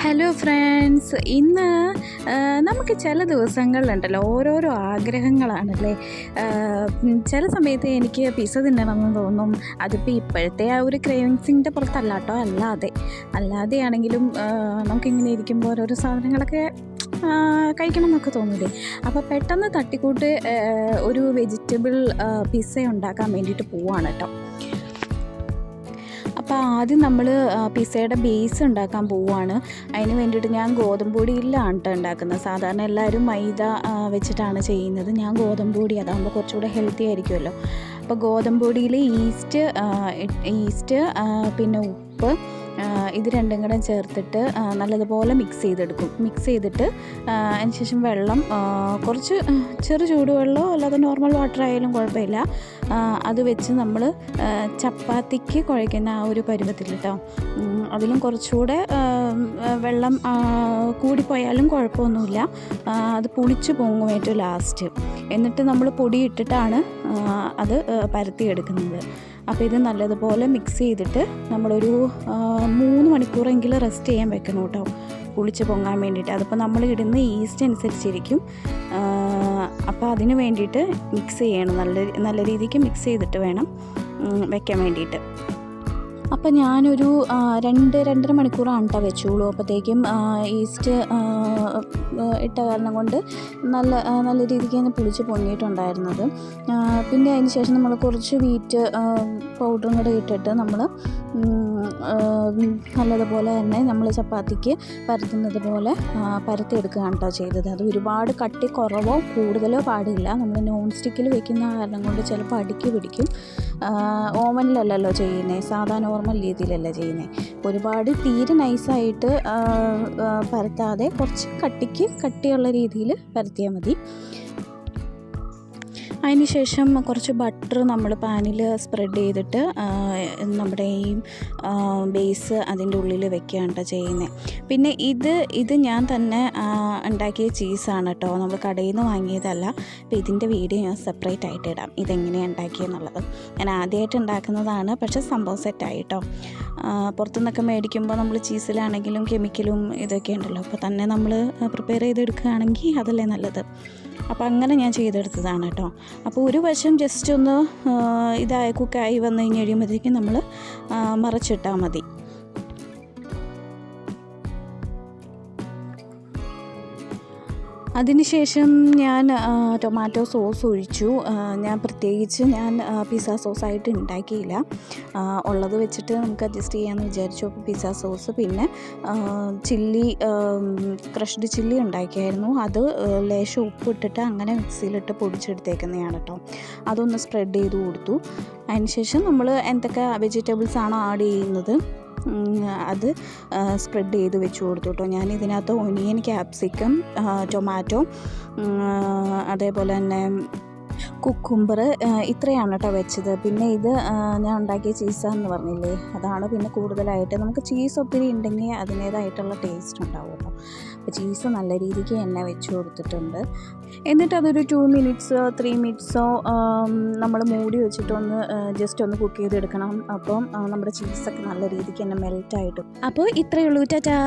Hello friends, ഇന്ന് നമുക്ക് ചില ദിവസങ്ങളിലുണ്ടല്ലോ ഓരോരോ ആഗ്രഹങ്ങളാണല്ലേ. ചില സമയത്ത് എനിക്ക് പിസ്സ തിന്നണമെന്ന് തോന്നും. അതിപ്പോൾ ഇപ്പോഴത്തെ ആ ഒരു ക്രേവിങ്സിൻ്റെ പുറത്തല്ല കേട്ടോ, അല്ലാതെയാണെങ്കിലും നമുക്കിങ്ങനെ ഇരിക്കുമ്പോൾ ഓരോരോ സാധനങ്ങളൊക്കെ കഴിക്കണം എന്നൊക്കെ തോന്നില്ലേ. അപ്പോൾ പെട്ടെന്ന് തട്ടിക്കൂട്ട് ഒരു വെജിറ്റബിൾ പിസ്സ ഉണ്ടാക്കാൻ വേണ്ടിയിട്ട് പോവുകയാണ് കേട്ടോ. അപ്പോൾ ആദ്യം നമ്മൾ പിസ്സയുടെ ബേസ് ഉണ്ടാക്കാൻ പോവുകയാണ്. അതിന് വേണ്ടിയിട്ട് ഞാൻ ഗോതമ്പ് പൊടിയിലാണ് കേട്ടോ ഉണ്ടാക്കുന്നത്. സാധാരണ എല്ലാവരും മൈദ വെച്ചിട്ടാണ് ചെയ്യുന്നത്. ഞാൻ ഗോതമ്പ് പൊടി, അതാകുമ്പോൾ കുറച്ചുകൂടെ ഹെൽത്തി ആയിരിക്കുമല്ലോ. അപ്പോൾ ഗോതമ്പ് പൊടിയിൽ ഈസ്റ്റ് പിന്നെ ഉപ്പ്, ഇത് രണ്ടും കൂടെ ചേർത്തിട്ട് നല്ലതുപോലെ മിക്സ് ചെയ്തിട്ട് അതിന് ശേഷം വെള്ളം, കുറച്ച് ചെറു ചൂടുവെള്ളമോ അല്ലാതെ നോർമൽ വാട്ടർ ആയാലും കുഴപ്പമില്ല, അത് വെച്ച് നമ്മൾ ചപ്പാത്തിക്ക് കുഴയ്ക്കുന്ന ആ ഒരു പരുവത്തിൽ കേട്ടോ. അതിലും കുറച്ചുകൂടെ വെള്ളം കൂടിപ്പോയാലും കുഴപ്പമൊന്നുമില്ല, അത് പുളിച്ച് പൊങ്ങും ഏറ്റവും ലാസ്റ്റ്. എന്നിട്ട് നമ്മൾ പൊടി ഇട്ടിട്ടാണ് അത് പരത്തിയെടുക്കുന്നത്. അപ്പോൾ ഇത് നല്ലതുപോലെ മിക്സ് ചെയ്തിട്ട് നമ്മളൊരു 3 മണിക്കൂറെങ്കിലും റെസ്റ്റ് ചെയ്യാൻ വെക്കണം കേട്ടോ, പുളിച്ച് പൊങ്ങാൻ വേണ്ടിയിട്ട്. അതിപ്പോൾ നമ്മൾ ഇടുന്ന ഈസ്റ്റ് അനുസരിച്ചിരിക്കും. അപ്പോൾ അതിന് വേണ്ടിയിട്ട് മിക്സ് ചെയ്യണം, നല്ല രീതിക്ക് മിക്സ് ചെയ്തിട്ട് വേണം വെക്കാൻ വേണ്ടിയിട്ട്. അപ്പോൾ ഞാനൊരു 2-2.5 മണിക്കൂറാണ് കേട്ടോ വെച്ചോളൂ. അപ്പോഴത്തേക്കും ഈസ്റ്റ് ഇട്ട കാരണം കൊണ്ട് നല്ല രീതിക്ക് തന്നെ പുളിച്ച് പൊങ്ങിയിട്ടുണ്ടായിരുന്നത്. പിന്നെ അതിന് ശേഷം നമ്മൾ കുറച്ച് വീറ്റ് പൗഡറും കൂടെ ഇട്ടിട്ട് നമ്മൾ നല്ലതുപോലെ തന്നെ നമ്മൾ ചപ്പാത്തിക്ക് പരത്തുന്നത് പോലെ പരത്തിയെടുക്കുകയാണ് കേട്ടോ ചെയ്തത്. അത് ഒരുപാട് കട്ടി കുറവോ കൂടുതലോ പാടില്ല. നമ്മൾ നോൺ സ്റ്റിക്കിൽ വെക്കുന്ന കാരണം കൊണ്ട് ചിലപ്പോൾ അടിക്ക് പിടിക്കും. ഓവനിലല്ലല്ലോ ചെയ്യുന്നത്, സാധാ നോർമൽ രീതിയിലല്ല ചെയ്യുന്നത്. ഒരുപാട് തീരെ നൈസായിട്ട് പരത്താതെ കുറച്ച് കട്ടിയുള്ള രീതിയിൽ പരത്തിയാൽ മതി. അതിന് ശേഷം കുറച്ച് ബട്ടർ നമ്മൾ പാനിൽ സ്പ്രെഡ് ചെയ്തിട്ട് നമ്മുടെ ഈ ബേസ് അതിൻ്റെ ഉള്ളിൽ വെക്കുകയാണ് കേട്ടോ ചെയ്യുന്നത്. പിന്നെ ഇത് ഞാൻ തന്നെ ഉണ്ടാക്കിയ ചീസാണ് കേട്ടോ, നമ്മൾ കടയിൽ നിന്ന് വാങ്ങിയതല്ല. അപ്പോൾ ഇതിൻ്റെ വീഡിയോ ഞാൻ സെപ്പറേറ്റ് ആയിട്ട് ഇടാം, ഇതെങ്ങനെയാണ് ഉണ്ടാക്കിയെന്നുള്ളത്. ഞാൻ ആദ്യമായിട്ട് ഉണ്ടാക്കുന്നതാണ്, പക്ഷേ സംഭവം സെറ്റായി കേട്ടോ. പുറത്തുനിന്നൊക്കെ മേടിക്കുമ്പോൾ നമ്മൾ ചീസിലാണെങ്കിലും കെമിക്കലും ഇതൊക്കെ ഉണ്ടല്ലോ, അപ്പോൾ തന്നെ നമ്മൾ പ്രിപ്പയർ ചെയ്തെടുക്കുകയാണെങ്കിൽ അതല്ലേ നല്ലത്. അപ്പോൾ അങ്ങനെ ഞാൻ ചെയ്തെടുത്തതാണ് കേട്ടോ. അപ്പോൾ ഒരു വശം ജസ്റ്റ് ഒന്ന് കുക്കായി വന്നു കഴിയുമ്പോഴത്തേക്കും നമ്മൾ മറച്ചിട്ടാൽ മതി. അതിനുശേഷം ഞാൻ ടൊമാറ്റോ സോസ് ഒഴിച്ചു. ഞാൻ പിസ്സ സോസായിട്ട് ഉണ്ടാക്കിയില്ല, ഉള്ളത് വെച്ചിട്ട് നമുക്ക് അഡ്ജസ്റ്റ് ചെയ്യാമെന്ന് വിചാരിച്ചു. അപ്പോൾ പിസ്സ സോസ്, പിന്നെ ക്രഷ്ഡ് ചില്ലി ഉണ്ടാക്കിയായിരുന്നു. അത് ലേശം ഉപ്പിട്ടിട്ട് അങ്ങനെ മിക്സിയിലിട്ട് പൊടിച്ചെടുത്തേക്കുന്നതാണ് കേട്ടോ. അതൊന്ന് സ്പ്രെഡ് ചെയ്ത് കൊടുത്തു. അതിനുശേഷം നമ്മൾ എന്തൊക്കെ വെജിറ്റബിൾസ് ആണോ ആഡ് ചെയ്യുന്നത് അത് സ്പ്രെഡ് ചെയ്ത് വെച്ച് കൊടുത്തു കേട്ടോ. ഞാൻ ഇതിനകത്ത് ഒനിയൻ, ക്യാപ്സിക്കം, ടൊമാറ്റോ, അതേപോലെ തന്നെ കുക്കുംബർ, ഇത്രയാണ് കേട്ടോ വെച്ചത്. പിന്നെ ഇത് ഞാൻ ഉണ്ടാക്കിയ ചീസാന്ന് പറഞ്ഞില്ലേ, അതാണ്. പിന്നെ കൂടുതലായിട്ട് നമുക്ക് ചീസ് ഒത്തിരി ഉണ്ടെങ്കിൽ അതിൻ്റേതായിട്ടുള്ള ടേസ്റ്റ് ഉണ്ടാവും കേട്ടോ. അപ്പോൾ ചീസ് നല്ല രീതിക്ക് എണ്ണ വെച്ച് കൊടുത്തിട്ടുണ്ട്. എന്നിട്ട് അതൊരു 2 മിനിറ്റ്സോ 3 മിനിറ്റ്സോ നമ്മൾ മൂടി വെച്ചിട്ടൊന്ന് ജസ്റ്റ് ഒന്ന് കുക്ക് ചെയ്തെടുക്കണം. അപ്പം നമ്മുടെ ചീസൊക്കെ നല്ല രീതിക്ക് തന്നെ മെൽറ്റായിട്ടും. അപ്പോൾ ഇത്രയേ ഉള്ളൂ, ടാറ്റാ.